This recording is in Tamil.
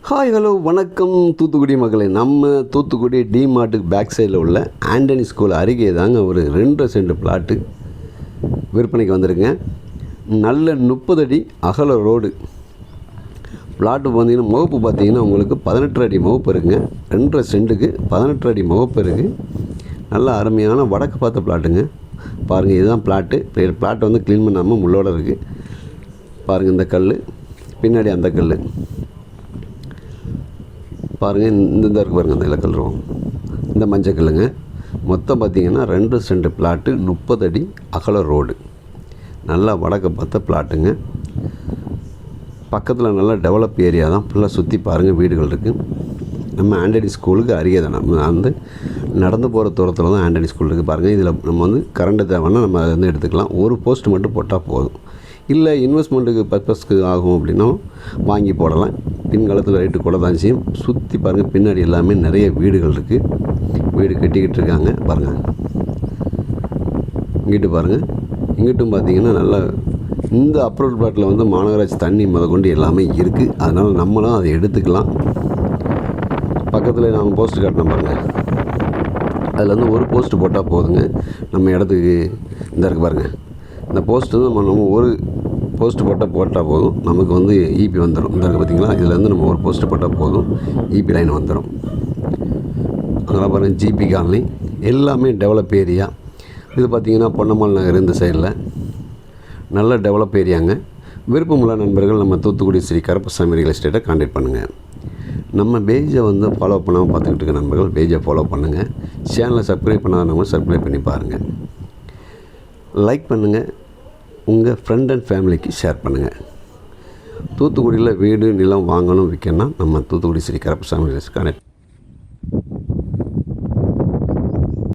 ஹாய் ஹலோ வணக்கம் தூத்துக்குடி மக்களே. நம்ம தூத்துக்குடி டிமார்ட்டுக்கு பேக் சைடில் உள்ள ஆண்டனி ஸ்கூல் அருகே தாங்க ஒரு 2 சென்ட் பிளாட்டு விற்பனைக்கு வந்திருக்குங்க. நல்ல 30 அடி அகல ரோடு பிளாட்டு பார்த்தீங்கன்னா முகப்பு பார்த்தீங்கன்னா உங்களுக்கு 18 அடி முகப்பு இருக்குங்க. 2 சென்ட்டுக்கு 18 அடி முகப்பு இருக்குது. நல்ல அருமையான வடக்கு பார்த்த பிளாட்டுங்க. பாருங்கள், இதுதான் பிளாட்டு. பிளாட்டை வந்து க்ளீன் பண்ணாமல் முள்ளோடு இருக்குது. பாருங்கள், இந்த கல் பின்னாடி அந்த கல் பாருங்கள், இந்த இருக்குது பாருங்கள், அந்த இலக்கல் ரூம், இந்த மஞ்சள் கல்லுங்க. மொத்தம் பார்த்திங்கன்னா 2 சென்ட் பிளாட்டு, 30 அடி அகல ரோடு, நல்லா வடக்கு பார்த்த பிளாட்டுங்க. பக்கத்தில் நல்லா டெவலப் ஏரியா தான். ஃபுல்லாக சுற்றி பாருங்கள், வீடுகள் இருக்குது. நம்ம ஆண்டனி ஸ்கூலுக்கு அருகே தான். நம்ம வந்து நடந்து போகிற தூரத்தில் தான் ஆண்டனி ஸ்கூல் இருக்குது. பாருங்கள், இதில் நம்ம வந்து கரண்ட்டு தேவைன்னா நம்ம அதை வந்து எடுத்துக்கலாம். ஒரு போஸ்ட் மட்டும் போட்டால் போதும். இல்லை இன்வெஸ்ட்மெண்ட்டுக்கு பர்பஸ்க்கு ஆகும் அப்படின்னா வாங்கி போடலாம். பின்காலத்தில் ரேட்டு கூட தான் செய்யும். சுற்றி பாருங்கள், பின்னாடி எல்லாமே நிறைய வீடுகள் இருக்குது. வீடு கட்டிக்கிட்டு இருக்காங்க பாருங்கள். இங்கிட்டு பாருங்கள், இங்கிட்டும் பார்த்திங்கன்னா நல்லா இந்த அப்ரோட் பிளாட்டில் வந்து மாநகராட்சி தண்ணி முதற்கொண்டு எல்லாமே இருக்குது. அதனால் நம்மளும் அதை எடுத்துக்கலாம். பக்கத்தில் நம்ம போஸ்ட்டு காட்டினோம் பாருங்கள், அதில் வந்து ஒரு போஸ்ட்டு போட்டால் போதுங்க. நம்ம இடத்துக்கு இந்த இருக்குது பாருங்கள், இந்த போஸ்ட்டு வந்து நம்ம ஒரு போஸ்ட்டு போட்டால் போதும். நமக்கு வந்து ஈபி வந்துடும். இந்த இருக்குது பார்த்திங்களா, இதில் வந்து நம்ம ஒரு போஸ்ட்டு போட்டால் போதும், ஈபி லைன் வந்துடும். அதனால் பாருங்கள், ஜிபி காலனி எல்லாமே டெவலப் ஏரியா. இது பார்த்திங்கன்னா பொன்னம்மாள் நகர் இந்த சைடில் நல்ல டெவலப் ஏரியாங்க. விருப்பமுள்ள நண்பர்கள் நம்ம தூத்துக்குடி ஸ்ரீ கருப்பசாமி ரியல் எஸ்டேட்டை கான்டாக்ட் பண்ணுங்கள். நம்ம பேஜை வந்து ஃபாலோ பண்ணாமல் பார்த்துக்கிட்டு இருக்க நண்பர்கள் பேஜை ஃபாலோ பண்ணுங்கள். சேனலை சப்ஸ்கிரைப் பண்ணாதவங்க சப்ஸ்கிரைப் பண்ணி பாருங்கள். லைக் பண்ணுங்கள். உங்கள் ஃப்ரெண்ட் அண்ட் ஃபேமிலிக்கு ஷேர் பண்ணுங்கள். தூத்துக்குடியில் வீடு நிலம் வாங்கணும் விற்கணும்னா நம்ம Thoothukudi Sri Karuppasamy real estate contact